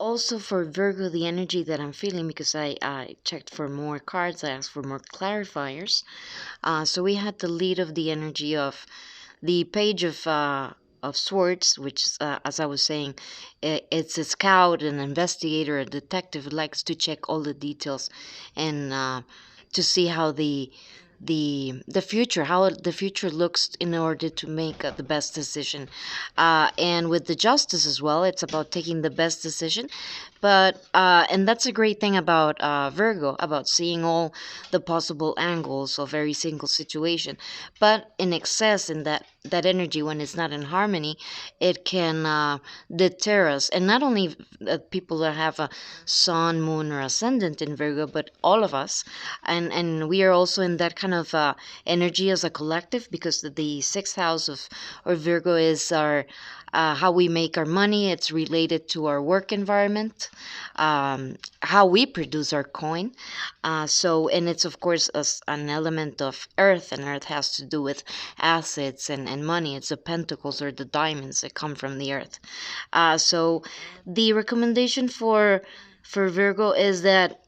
also for Virgo, the energy that I'm feeling, because I checked for more cards, I asked for more clarifiers. So we had the lead of the energy of the Page of Swords, which, as I was saying, it's a scout, an investigator, a detective who likes to check all the details and to see how the future, how the future looks in order to make the best decision. And with the Justice as well, it's about taking the best decision. But and that's a great thing about Virgo, about seeing all the possible angles of every single situation. But in excess, in that energy, when it's not in harmony, it can deter us. And not only people that have a sun, moon, or ascendant in Virgo, but all of us. And we are also in that kind of energy as a collective, because the sixth house of or Virgo is our how we make our money. It's related to our work environment, how we produce our coin. And it's of course an element of earth, and earth has to do with assets and money. It's the pentacles or the diamonds that come from the earth. So the recommendation for Virgo is that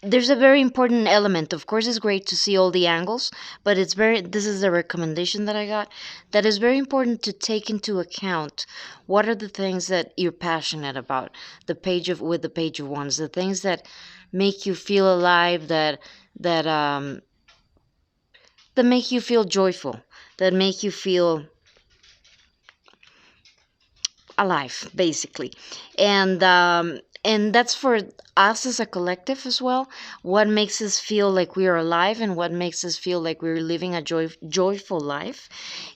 there's a very important element. Of course, it's great to see all the angles, but this is the recommendation that I got, that is very important to take into account what are the things that you're passionate about. With the Page of Wands, the things that make you feel alive, that make you feel joyful, that make you feel alive, basically. And that's for us as a collective as well. What makes us feel like we are alive, and what makes us feel like we're living a joyful life.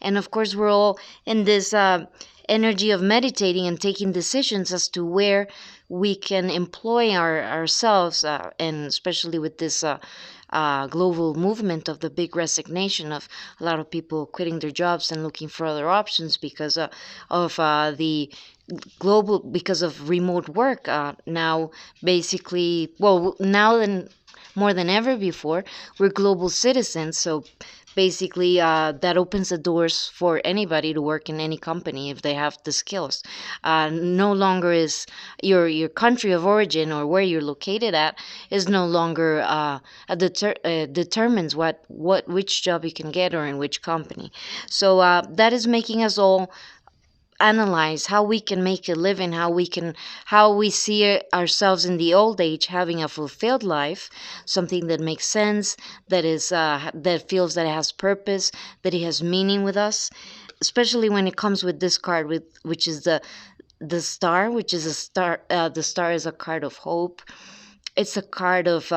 And of course, we're all in this energy of meditating and taking decisions as to where we can employ ourselves, and especially with this global movement of the big resignation, of a lot of people quitting their jobs and looking for other options because of the global, because of remote work. Now, basically, well, now than more than ever before, we're global citizens. So basically, that opens the doors for anybody to work in any company if they have the skills. No longer is your country of origin, or where you're located at, is no longer determines which job you can get or in which company. So that is making us all analyze how we can make a living, how we see ourselves in the old age, having a fulfilled life, something that makes sense, that feels that it has purpose, that it has meaning with us. Especially when it comes with this card, which is the star, which is a star. The star is a card of hope. It's a card of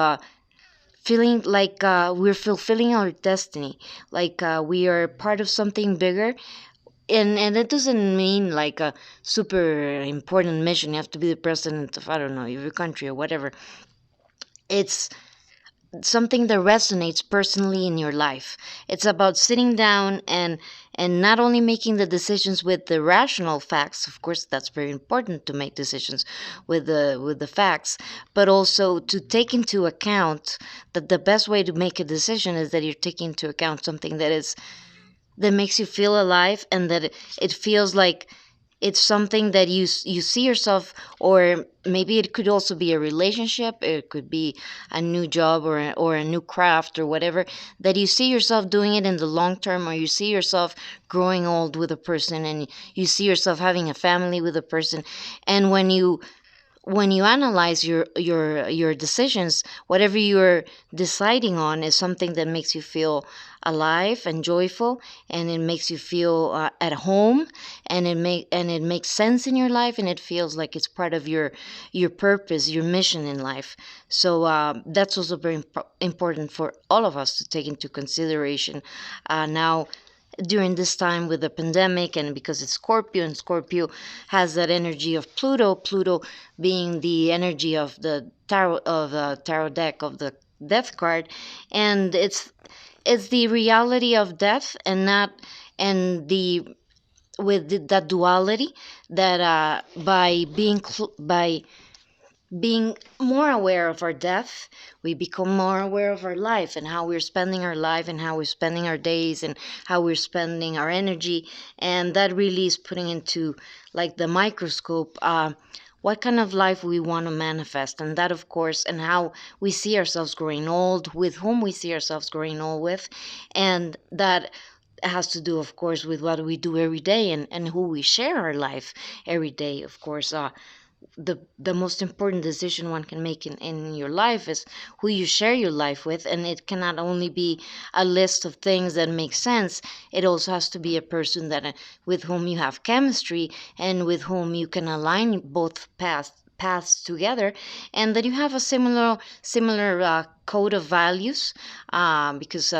feeling like we're fulfilling our destiny, like we are part of something bigger. And it doesn't mean like a super important mission. You have to be the president of, I don't know, your country or whatever. It's something that resonates personally in your life. It's about sitting down and not only making the decisions with the rational facts. Of course, that's very important to make decisions with the facts, but also to take into account that the best way to make a decision is that you're taking into account something that makes you feel alive, and that it feels like it's something that you see yourself. Or maybe it could also be a relationship, it could be a new job, or a new craft, or whatever, that you see yourself doing it in the long term, or you see yourself growing old with a person, and you see yourself having a family with a person. And when you analyze your decisions, whatever you're deciding on is something that makes you feel alive and joyful, and it makes you feel at home, and it makes sense in your life, and it feels like it's part of your purpose, your mission in life. So that's also very important for all of us to take into consideration now, during this time with the pandemic, and because it's Scorpio, and Scorpio has that energy of Pluto being the energy of the tarot deck, of the death card. And it's the reality of death, and not and the with that duality, that by being more aware of our death, we become more aware of our life, and how we're spending our life, and how we're spending our days, and how we're spending our energy. And that really is putting into like the microscope what kind of life we want to manifest, and that, of course, and how we see ourselves growing old, with whom we see ourselves growing old with, and that has to do, of course, with what we do every day, and who we share our life every day, of course. The most important decision one can make in your life is who you share your life with, and it cannot only be a list of things that make sense. It also has to be a person that with whom you have chemistry, and with whom you can align both paths together, and that you have a similar code of values, because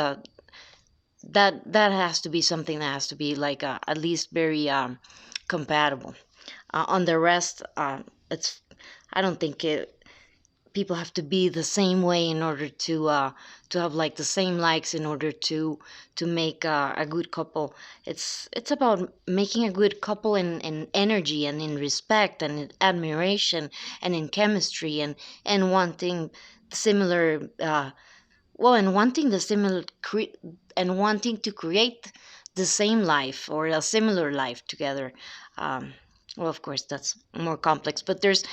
that has to be something that has to be like at least very compatible. On the rest, it's I don't think people have to be the same way in order to have like the same likes in order to make a good couple. It's about making a good couple in energy, and in respect, and in admiration, and in chemistry, and wanting similar and wanting the similar and wanting to create the same life, or a similar life together. um, well, of course, that's more complex, but there's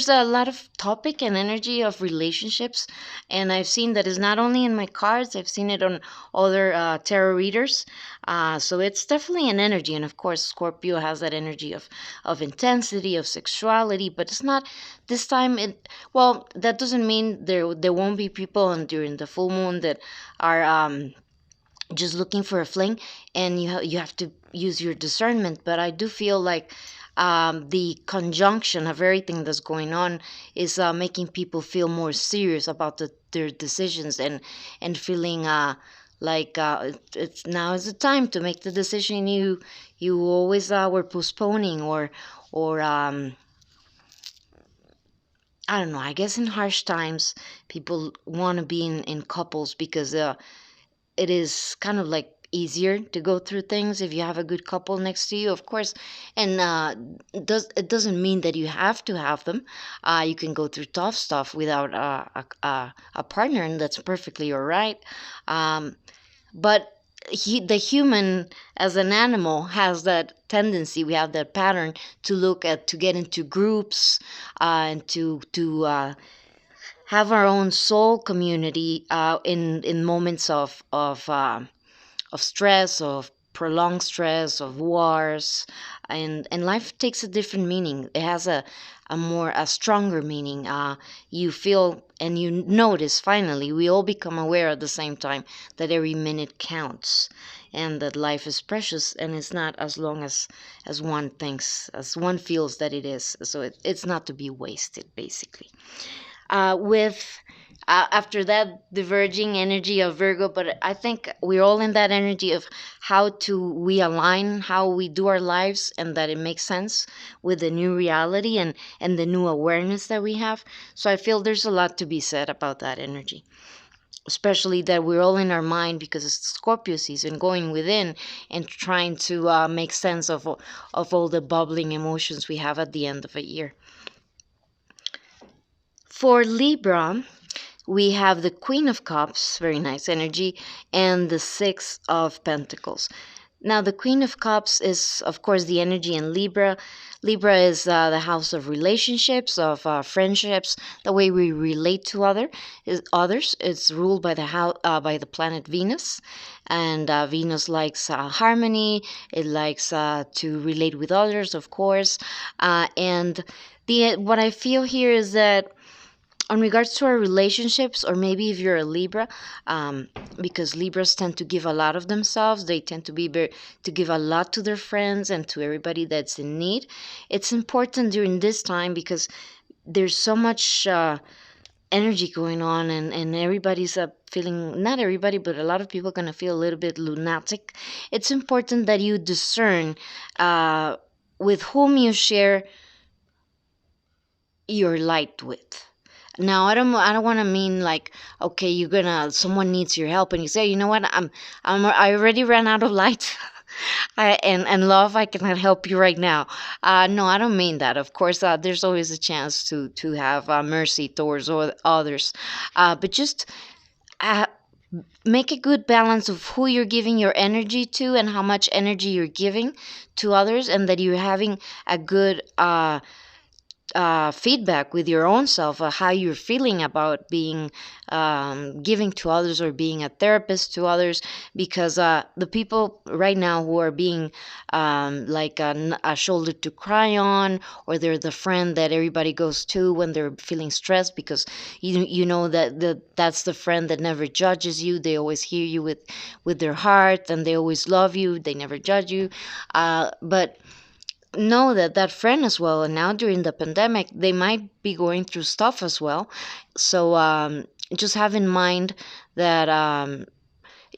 a lot of topic and energy of relationships, and I've seen that is not only in my cards. I've seen it on other tarot readers. So it's definitely an energy, and of course, Scorpio has that energy of intensity, of sexuality, but it's not this time. Well, that doesn't mean there won't be people during the full moon that are just looking for a fling, and you have to use your discernment. But I do feel like the conjunction of everything that's going on is making people feel more serious about their decisions, and feeling like it's now is the time to make the decision you always were postponing, or I don't know. I guess in harsh times, people want to be in couples, because it is kind of like easier to go through things if you have a good couple next to you, of course. And it doesn't mean that you have to have them. You can go through tough stuff without a partner, and that's perfectly all right. But the human, as an animal, has that tendency. We have that pattern to get into groups, and to have our own soul community in moments of stress, of prolonged stress, of wars, and life takes a different meaning. It has a stronger meaning. You feel and you notice, finally we all become aware at the same time, that every minute counts, and that life is precious, and it's not as long as one thinks, as one feels that it is. So it's not to be wasted, basically. With After that diverging energy of Virgo, but I think we're all in that energy of how to we align how we do our lives, and that it makes sense with the new reality, and the new awareness that we have. So I feel there's a lot to be said about that energy, especially that we're all in our mind, because it's Scorpio season, going within and trying to make sense of all the bubbling emotions we have at the end of a year. For Libra, we have the Queen of Cups, very nice energy, and the Six of Pentacles. Now, the Queen of Cups is, of course, the energy in Libra. Libra is the house of relationships, of friendships, the way we relate to others. It's ruled by by the planet Venus, and Venus likes harmony. It likes to relate with others, of course, and what I feel here is that, in regards to our relationships, or maybe if you're a Libra, because Libras tend to give a lot of themselves. They tend to give a lot to their friends and to everybody that's in need. It's important during this time, because there's so much energy going on, and everybody's feeling, not everybody, but a lot of people are going to feel a little bit lunatic. It's important that you discern with whom you share your light with. Now, I don't want to mean like, okay, someone needs your help, and you say, you know what, I already ran out of light. And love, I cannot help you right now. No, I don't mean that. Of course, there's always a chance to have mercy towards others, but just uh, make a good balance of who you're giving your energy to, and how much energy you're giving to others, and that you're having a good feedback with your own self, how you're feeling about being giving to others or being a therapist to others, because the people right now who are being like a shoulder to cry on, or they're the friend that everybody goes to when they're feeling stressed, because you know that that's the friend that never judges you. They always hear you with their heart, and they always love you. They never judge you. But know that that friend as well, and now during the pandemic they might be going through stuff as well. So just have in mind that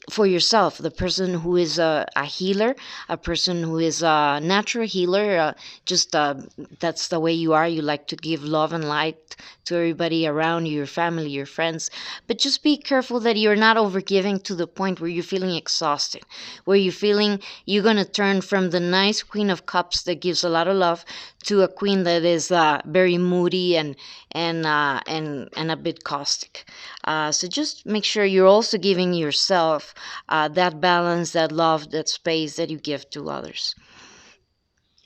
for yourself, the person who is a healer, a person who is a natural healer, just that's the way you are. You like to give love and light to everybody around you, your family, your friends. But just be careful that you're not overgiving to the point where you're feeling exhausted, where you're feeling you're going to turn from the nice Queen of Cups that gives a lot of love to a queen that is very moody and a bit caustic. So just make sure you're also giving yourself that balance, that love, that space that you give to others.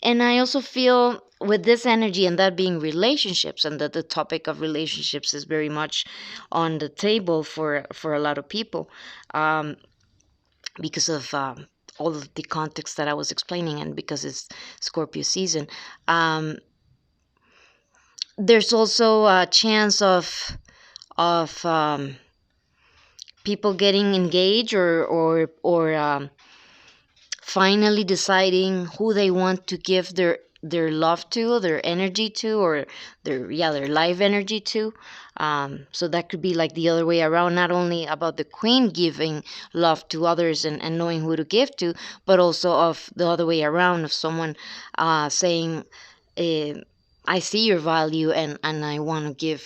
And I also feel with this energy, and that being relationships, and that the topic of relationships is very much on the table for a lot of people, um, because of all of the context that I was explaining, and because it's Scorpio season. There's also a chance of people getting engaged, or finally deciding who they want to give their love to, their energy to, or their life energy to. So that could be like the other way around, not only about the queen giving love to others and knowing who to give to, but also of the other way around, of someone saying, I see your value, and I want to give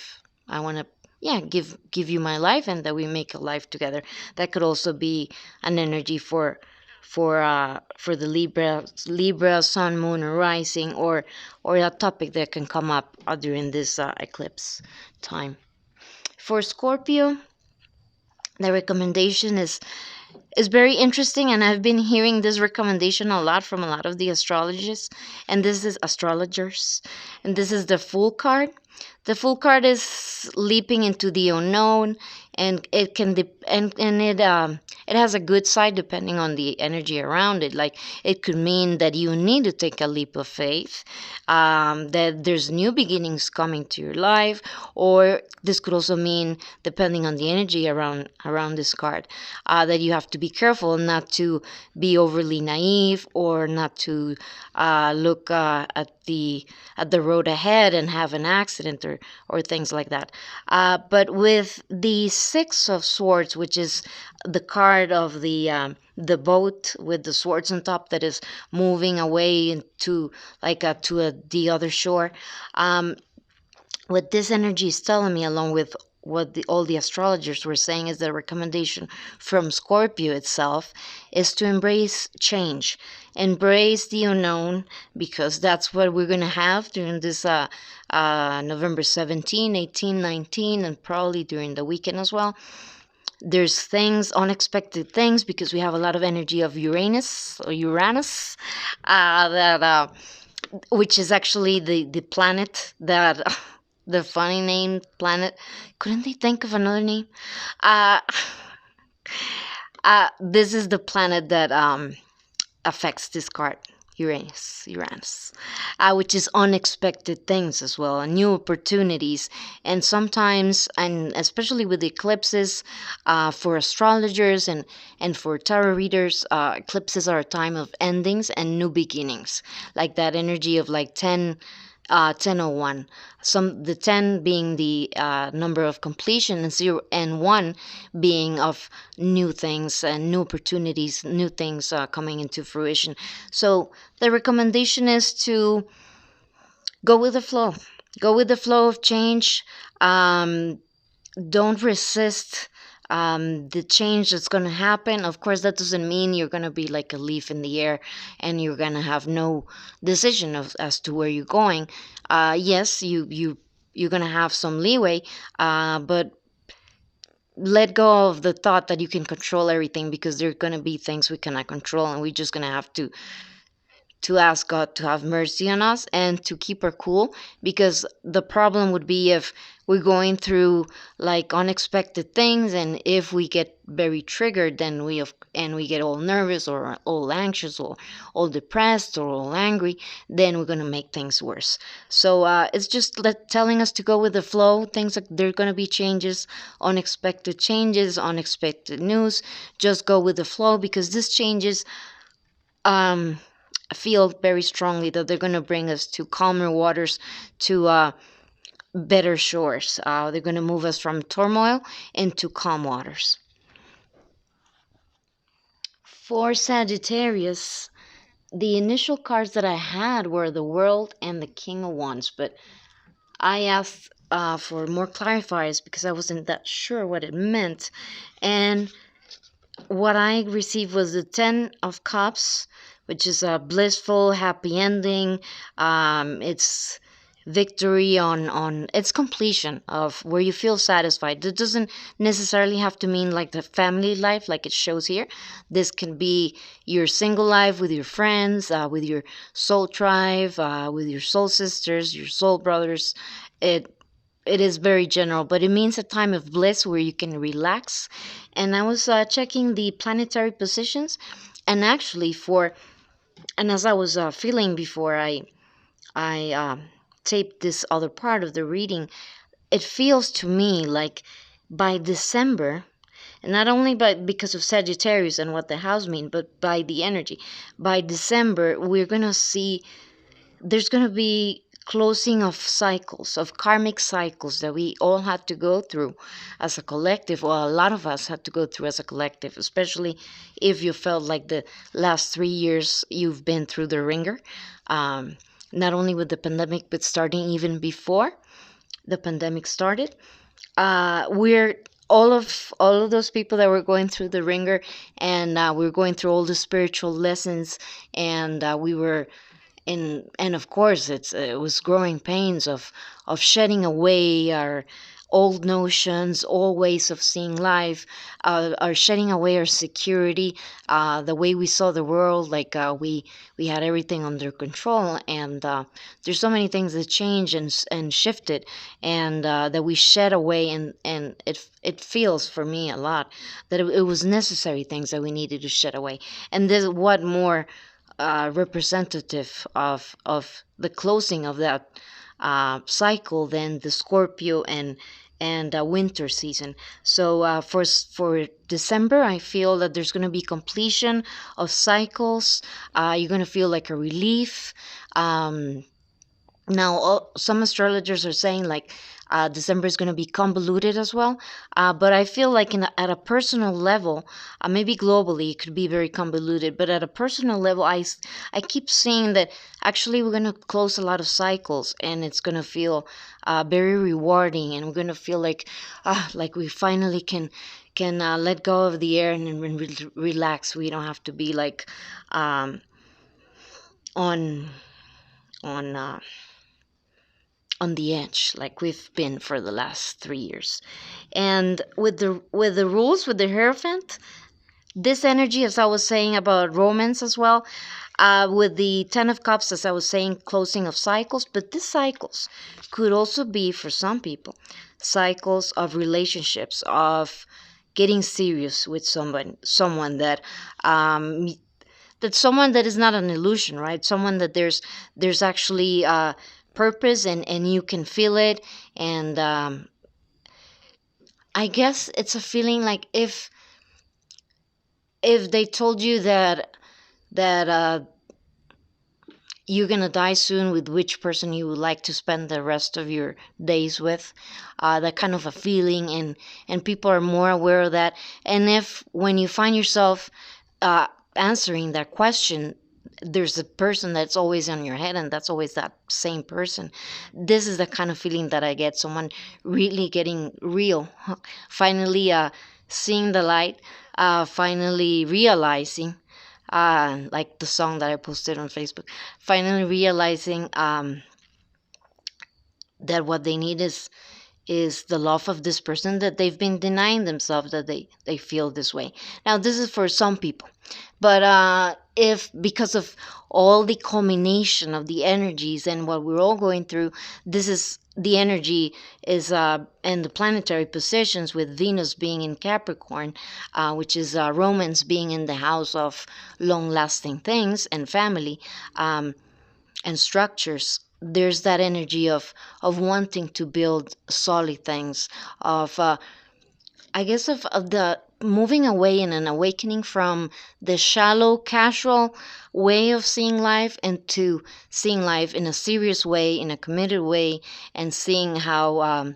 you my life, and that we make a life together. That could also be an energy for the Libra sun, moon, or rising, or a topic that can come up during this eclipse time. For Scorpio, the recommendation is very interesting, and I've been hearing this recommendation a lot from a lot of the astrologers, and this is the Fool card. The Fool card is leaping into the unknown, and it can and it has a good side depending on the energy around it. Like, it could mean that you need to take a leap of faith, that there's new beginnings coming to your life, or this could also mean, depending on the energy around this card, that you have to be careful not to be overly naive, or not to look at the road ahead and have an accident, or things like that. But with the Six of Swords, which is the card of the boat with the swords on top that is moving away into the other shore, what this energy is telling me, along with what all the astrologers were saying, is the recommendation from Scorpio itself is to embrace change, embrace the unknown, because that's what we're going to have during this November 17, 18, 19, and probably during the weekend as well. There's things, unexpected things, because we have a lot of energy of Uranus, that which is actually the planet that the funny name planet. Couldn't they think of another name? Uh, this is the planet that affects this card, Uranus, which is unexpected things as well, and new opportunities. And sometimes, and especially with eclipses, for astrologers and for tarot readers, eclipses are a time of endings and new beginnings, like that energy of like 1001, the 10 being the number of completion, and 0 and 1 being of new things and new opportunities, new things coming into fruition. So the recommendation is to go with the flow, of change. Don't resist the change that's going to happen. Of course, that doesn't mean you're going to be like a leaf in the air and you're going to have no decision as to where you're going. Yes, you're going to have some leeway, but let go of the thought that you can control everything, because there are going to be things we cannot control, and we're just going to have to ask God to have mercy on us and to keep her cool, because the problem would be if we're going through like unexpected things, and if we get very triggered, then we get all nervous or all anxious or all depressed or all angry, then we're going to make things worse. So it's just telling us to go with the flow. Things like there are going to be changes, unexpected news. Just go with the flow, because these changes, I feel very strongly that they're going to bring us to calmer waters, to better shores. They're going to move us from turmoil into calm waters. For Sagittarius, the initial cards that I had were the World and the King of Wands, but I asked for more clarifiers because I wasn't that sure what it meant. And what I received was the Ten of Cups, which is a blissful, happy ending. It's victory on it's completion of where you feel satisfied. It doesn't necessarily have to mean like the family life like it shows here. This can be your single life with your friends, with your soul tribe, with your soul sisters, your soul brothers. It is very general, but it means a time of bliss where you can relax. And I was checking the planetary positions, and actually and as I was feeling before I taped this other part of the reading, it feels to me like by December, and not only because of Sagittarius and what the house mean, but by the energy, by December we're gonna see there's gonna be closing of cycles, of karmic cycles that we all had to go through as a collective, or a lot of us had to go through as a collective, especially if you felt like the last 3 years you've been through the ringer. Not only with the pandemic, but starting even before the pandemic started. We're all of those people that were going through the ringer, and we were going through all the spiritual lessons, and we were and of course it was growing pains of shedding away our old notions, old ways of seeing life, are shedding away our security, the way we saw the world, like we had everything under control, and there's so many things that changed and shifted, and that we shed away, and it feels for me a lot that it was necessary things that we needed to shed away. And this, what more representative of the closing of that cycle than the Scorpio and winter season. So for December, I feel that there's going to be completion of cycles. You're going to feel like a relief. Now, some astrologers are saying like December is going to be convoluted as well, but I feel like at a personal level, maybe globally it could be very convoluted, but at a personal level, I keep seeing that actually we're going to close a lot of cycles, and it's going to feel very rewarding, and we're going to feel like we finally can let go of the air and relax. We don't have to be like on on on the edge like we've been for the last 3 years. And with the rules, with the Hierophant, this energy, as I was saying about romance as well, with the Ten of Cups, as I was saying, closing of cycles, but these cycles could also be for some people cycles of relationships, of getting serious with someone that someone that is not an illusion, right? Someone that there's actually purpose, and you can feel it. And I guess it's a feeling like if they told you that you're gonna die soon, with which person you would like to spend the rest of your days with, that kind of a feeling, and people are more aware of that. And if when you find yourself answering that question, there's a person that's always on your head, and that's always that same person. This is the kind of feeling that I get, someone really getting real, finally seeing the light, finally realizing, like the song that I posted on Facebook, finally realizing that what they need is the love of this person, that they've been denying themselves that they feel this way. Now, this is for some people. But if because of all the culmination of the energies and what we're all going through, this is the energy is and the planetary positions, with Venus being in Capricorn, which is romance being in the house of long-lasting things and family, and structures. There's that energy of wanting to build solid things, of I guess of the moving away and an awakening from the shallow, casual way of seeing life into seeing life in a serious way, in a committed way, and seeing how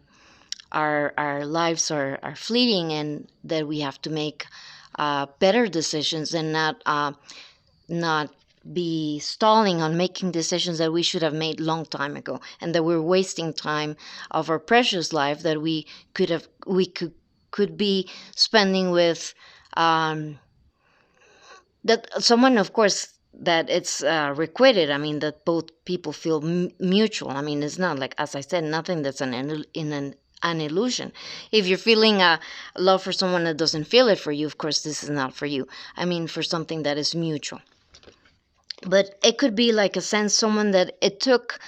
our lives are fleeting, and that we have to make better decisions, and not be stalling on making decisions that we should have made long time ago, and that we're wasting time of our precious life that we could be spending with that someone, of course, that it's requited. I mean, that both people feel mutual. I mean, it's not like, as I said, nothing that's an illusion. If you're feeling love for someone that doesn't feel it for you, of course this is not for you. I mean, for something that is mutual. But it could be like a sense, someone that it took,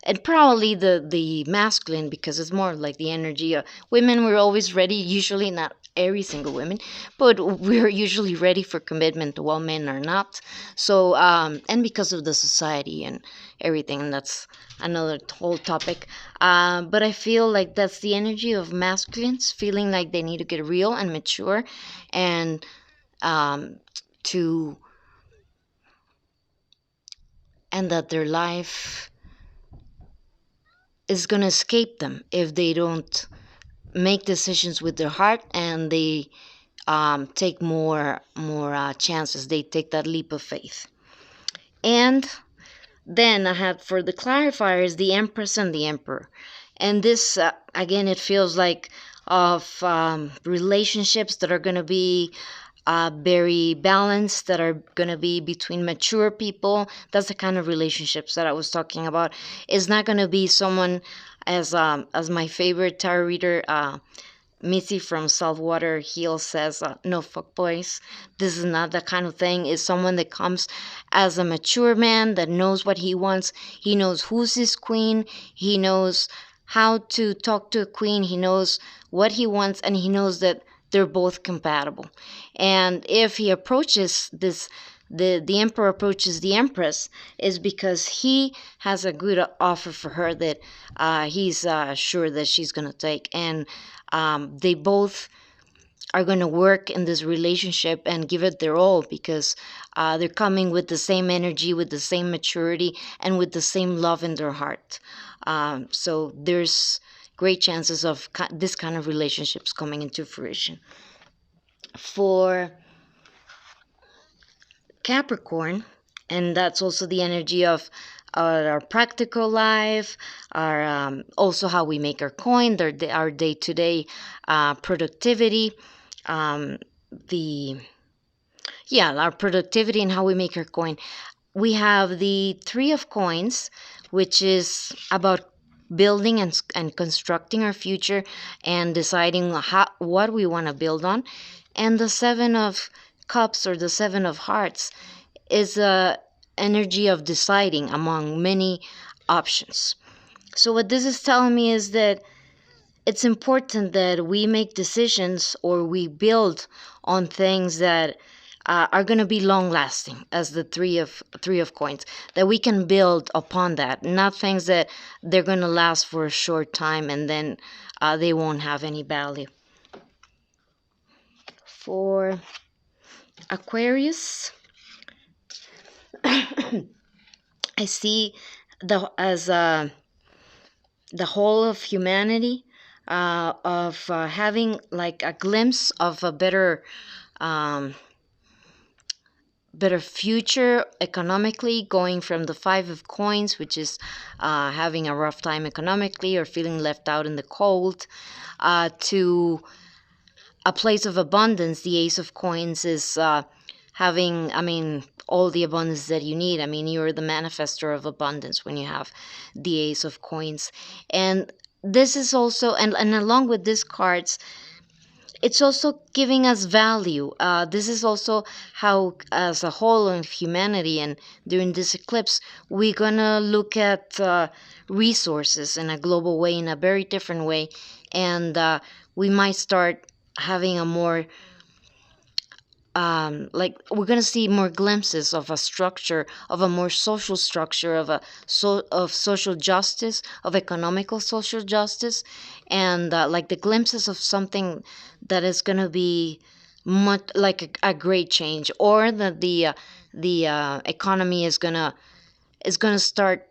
and probably the masculine, because it's more like the energy of women. We're always ready, usually not every single women, but we're usually ready for commitment, while men are not. So and because of the society and everything, and that's another whole topic. But I feel like that's the energy of masculines, feeling like they need to get real and mature, and to and that their life is going to escape them if they don't make decisions with their heart, and they take more chances. They take that leap of faith. And then I have, for the clarifiers, the Empress and the Emperor. And this again, it feels like of relationships that are going to be very balanced, that are going to be between mature people. That's the kind of relationships that I was talking about. It's not going to be someone, as my favorite tarot reader, Missy from Saltwater Hill says, no fuck boys. This is not that kind of thing. It's someone that comes as a mature man that knows what he wants. He knows who's his queen. He knows how to talk to a queen. He knows what he wants, and he knows that they're both compatible. And if he approaches this, the emperor approaches the empress, is because he has a good offer for her that he's sure that she's going to take. And they both are going to work in this relationship and give it their all, because they're coming with the same energy, with the same maturity, and with the same love in their heart. So there's great chances of this kind of relationships coming into fruition. For Capricorn, and that's also the energy of our practical life, our also how we make our coin, our day-to-day productivity, our productivity and how we make our coin. We have the Three of Coins, which is about building and constructing our future and deciding what we want to build on. And the Seven of Cups, or the Seven of Hearts, is a energy of deciding among many options. So what this is telling me is that it's important that we make decisions, or we build on things that are going to be long lasting, as the three of coins, that we can build upon that, not things that they're going to last for a short time and then they won't have any value. For Aquarius, I see the whole of humanity, of having like a glimpse of a better future economically, going from the Five of Coins, which is having a rough time economically or feeling left out in the cold, to a place of abundance. The Ace of Coins is having, all the abundance that you need. You're the manifester of abundance when you have the Ace of Coins. And this is also, and along with these cards, it's also giving us value. This is also how, as a whole of humanity, and during this eclipse, we're gonna look at resources in a global way, in a very different way, and we might start having a more like, we're gonna see more glimpses of a structure, of a more social structure, of social justice, of economical social justice, and like the glimpses of something that is gonna be much like a great change, or that the economy is gonna start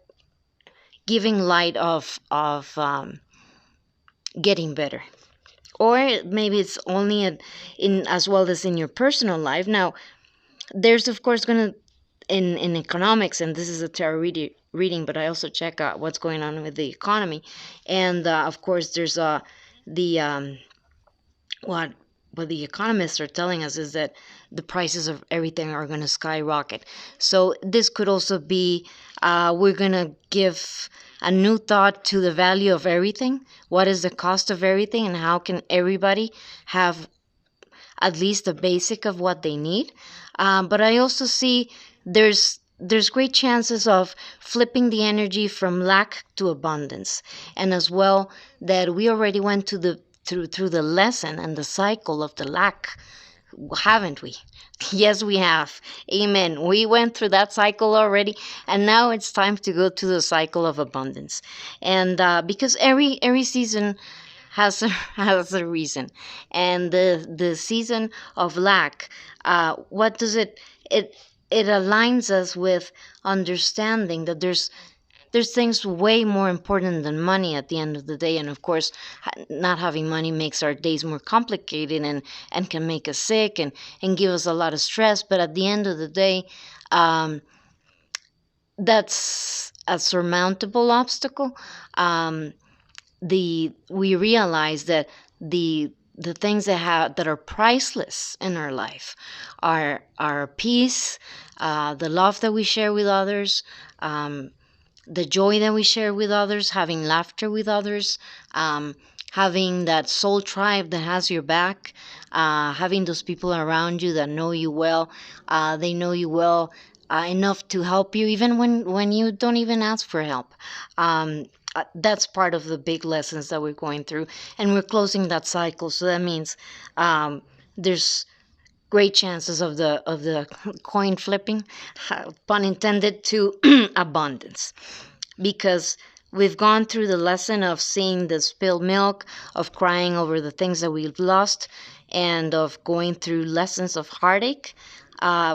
giving light of getting better. Or maybe it's only in, as well as in your personal life. Now, there's of course gonna, in economics, and this is a tarot reading, but I also check out what's going on with the economy, and of course there's the what the economists are telling us is that the prices of everything are going to skyrocket. So this could also be, we're going to give a new thought to the value of everything. What is the cost of everything, and how can everybody have at least the basic of what they need? But I also see there's great chances of flipping the energy from lack to abundance, and as well that we already went to the through the lesson and the cycle of the lack, haven't we? Yes, we have. Amen. We went through that cycle already, and now it's time to go to the cycle of abundance. And because every season has a, has a reason, and the season of lack, what does it aligns us with understanding that there's things way more important than money at the end of the day. And of course, not having money makes our days more complicated, and can make us sick, and give us a lot of stress. But at the end of the day, um, that's a surmountable obstacle. Um, we realize that the things that are priceless in our life are our peace, the love that we share with others, the joy that we share with others, having laughter with others, having that soul tribe that has your back, having those people around you that know you well. They know you well enough to help you, even when you don't even ask for help. That's part of the big lessons that we're going through, and we're closing that cycle. So that means there's great chances of the coin flipping, pun intended, to abundance, because we've gone through the lesson of seeing the spilled milk, of crying over the things that we've lost, and of going through lessons of heartache,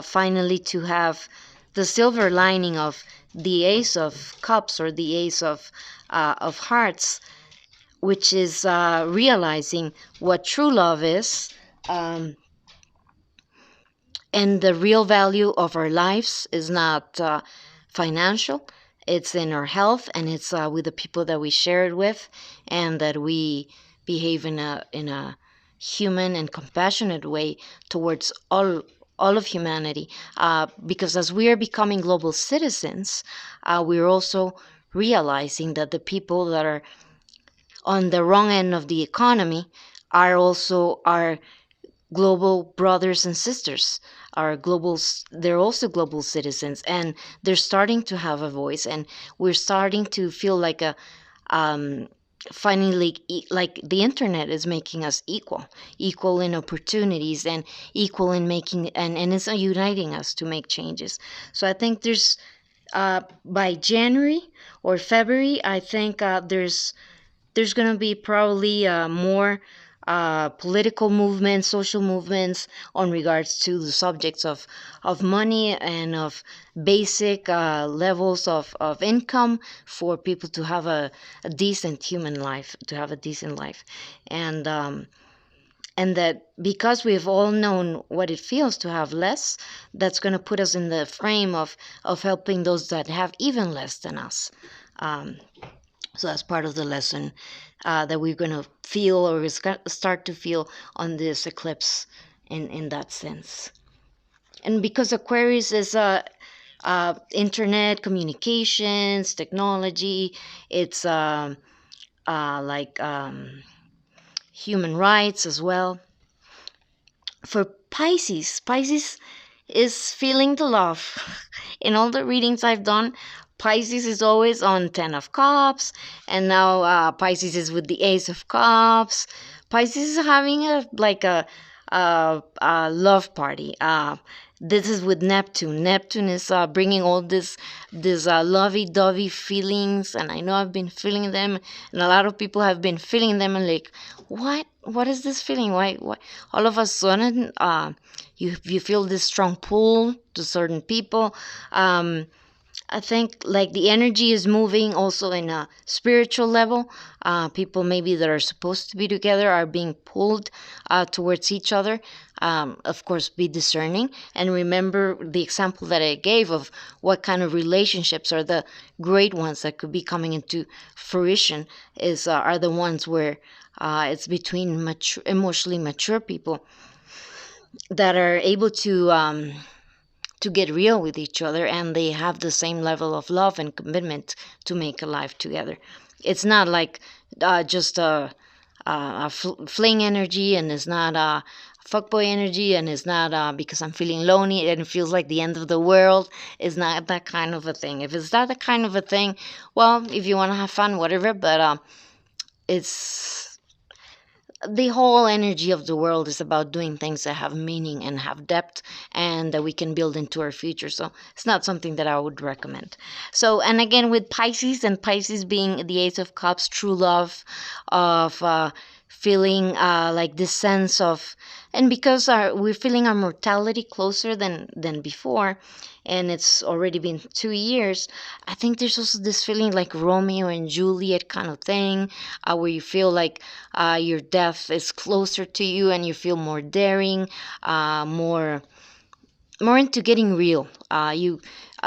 finally to have the silver lining of the Ace of Cups, or the Ace of Hearts, which is realizing what true love is, um, and the real value of our lives is not financial. It's in our health, and it's with the people that we share it with, and that we behave in a human and compassionate way towards all of humanity. Because as we are becoming global citizens, we're also realizing that the people that are on the wrong end of the economy are also our global brothers and sisters, are they're also global citizens, and they're starting to have a voice, and we're starting to feel like a um finally, like the internet is making us equal in opportunities, and equal in making, and it's uniting us to make changes. So I think there's by January or February, I think there's going to be probably more political movements, social movements, on regards to the subjects of money, and of basic levels of income for people to have a decent human life, to have a decent life. And that because we've all known what it feels to have less, that's going to put us in the frame of helping those that have even less than us. Um, so that's part of the lesson that we're going to feel, or start to feel, on this eclipse, in that sense. And because Aquarius is internet communications, technology, it's like human rights as well. For Pisces, Pisces is feeling the love. In all the readings I've done, Pisces is always on 10 of Cups, and now Pisces is with the Ace of Cups. Pisces is having a love party. This is with Neptune. Neptune is bringing all this lovey-dovey feelings, and I know I've been feeling them, and a lot of people have been feeling them, and like, what is this feeling? Why all of a sudden you feel this strong pull to certain people. I think like the energy is moving also in a spiritual level. People maybe that are supposed to be together are being pulled towards each other. Of course, be discerning and remember the example that I gave of what kind of relationships are the great ones that could be coming into fruition are the ones where it's between emotionally mature people that are able to get real with each other, and they have the same level of love and commitment to make a life together. It's not like just fling energy, and it's not fuckboy energy, and it's not because I'm feeling lonely and it feels like the end of the world. It's not that kind of a thing. If it's not that kind of a thing, well, if you want to have fun, whatever, but it's the whole energy of the world is about doing things that have meaning and have depth and that we can build into our future. So it's not something that I would recommend. So, and again, with Pisces, and Pisces being the Ace of Cups, true love, of feeling like this sense of, and because we're feeling our mortality closer than before, and it's already been 2 years, I think there's also this feeling like Romeo and Juliet kind of thing, where you feel like your death is closer to you, and you feel more daring, more into getting real.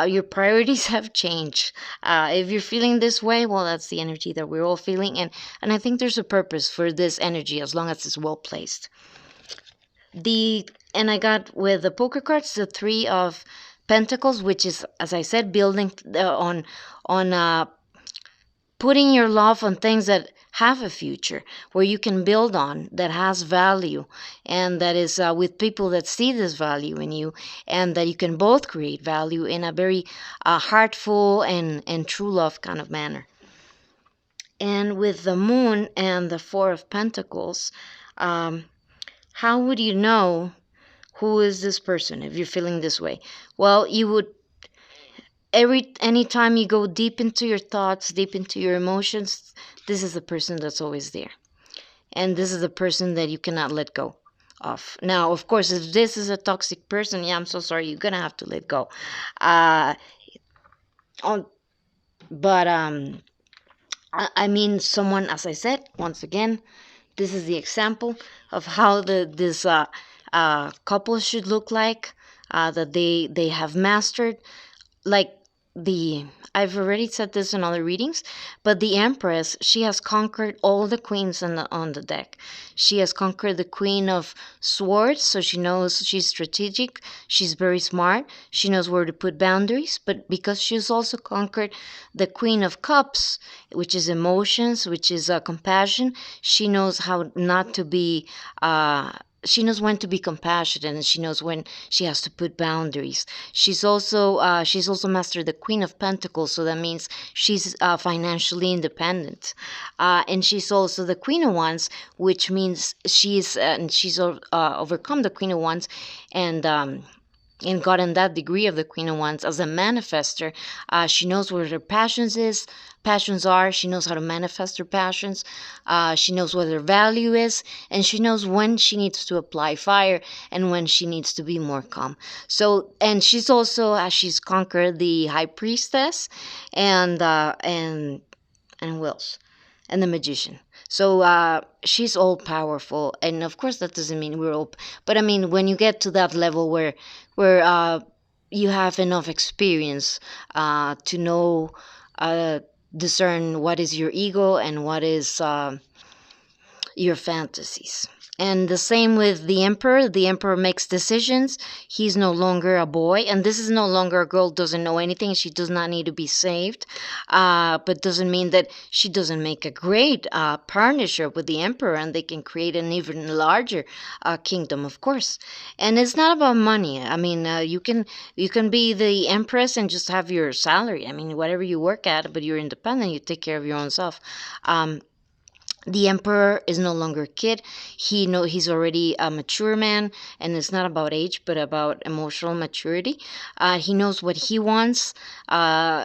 Your priorities have changed. If you're feeling this way, well, that's the energy that we're all feeling, and I think there's a purpose for this energy as long as it's well placed. And I got with the poker cards the Three of Pentacles, which is, as I said, building on putting your love on things that have a future, where you can build on, that has value, and that is with people that see this value in you, and that you can both create value in a very heartful and true love kind of manner. And with the Moon and the Four of Pentacles, how would you know who is this person if you're feeling this way? Well, you would anytime you go deep into your thoughts, deep into your emotions, this is the person that's always there, and this is the person that you cannot let go of. Now, of course, if this is a toxic person, yeah, I'm so sorry, you're gonna have to let go. But I mean, someone, as I said, once again, this is the example of how this couple should look like, that they have mastered, like I've already said this in other readings, but the Empress, she has conquered all the queens on the deck. She has conquered the Queen of Swords, so she knows she's strategic, she's very smart, she knows where to put boundaries, but because she's also conquered the Queen of Cups, which is emotions, which is compassion, she knows how not to be she knows when to be compassionate, and she knows when she has to put boundaries. She's also mastered the Queen of Pentacles, so that means she's financially independent, and she's also the Queen of Wands, which means she's overcome the Queen of Wands, and gotten that degree of the Queen of Wands as a manifester. She knows where her passions are. She knows how to manifest her passions. She knows what her value is, and she knows when she needs to apply fire and when she needs to be more calm. So, and she's also she's conquered the High Priestess and Wills and the Magician. So she's all powerful, and of course that doesn't mean we're all. But I mean, when you get to that level where you have enough experience to know, discern what is your ego and what is your fantasies. And the same with the Emperor. The Emperor makes decisions. He's no longer a boy. And this is no longer a girl doesn't know anything. She does not need to be saved. But doesn't mean that she doesn't make a great partnership with the Emperor. And they can create an even larger kingdom, of course. And it's not about money. I mean, you can be the Empress and just have your salary. I mean, whatever you work at, but you're independent. You take care of your own self. The Emperor is no longer a kid. He's already a mature man, and it's not about age, but about emotional maturity. He knows what he wants.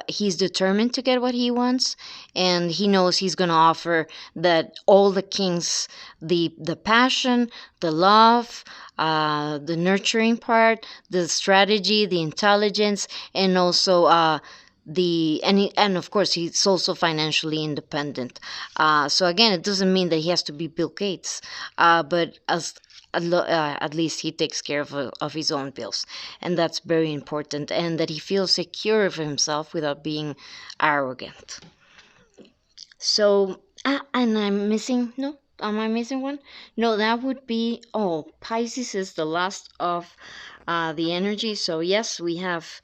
He's determined to get what he wants, and he knows he's going to offer that all the kings, the passion, the love, the nurturing part, the strategy, the intelligence, and also and of course he's also financially independent. So again, it doesn't mean that he has to be Bill Gates, but at least he takes care of his own bills, and that's very important, and that he feels secure of himself without being arrogant. So and I'm missing no. Am I missing one? No, that would be, Pisces is the last of the energy. So yes, we have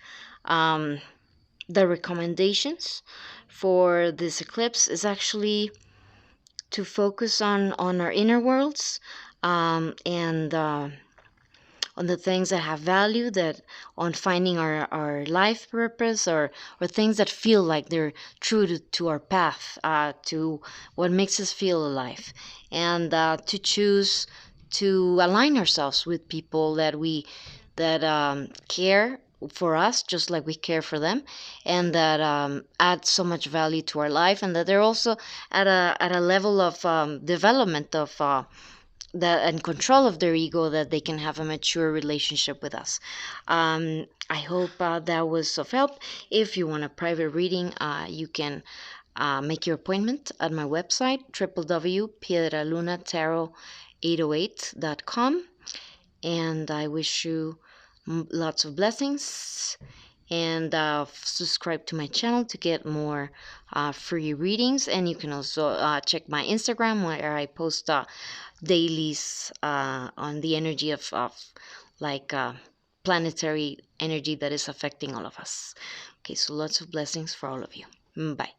the recommendations for this eclipse is actually to focus on our inner worlds, and on the things that have value, that on finding our life purpose, or things that feel like they're true to our path, to what makes us feel alive, and to choose to align ourselves with people that care for us just like we care for them, and that add so much value to our life, and that they're also at a level of development of that and control of their ego, that they can have a mature relationship with us. I hope that was of help. If you want a private reading, you can make your appointment at my website, www.piedralunatarot808.com. And I wish you lots of blessings, and subscribe to my channel to get more free readings. And you can also check my Instagram, where I post dailies on the energy of like planetary energy that is affecting all of us. Okay, so lots of blessings for all of you. Bye.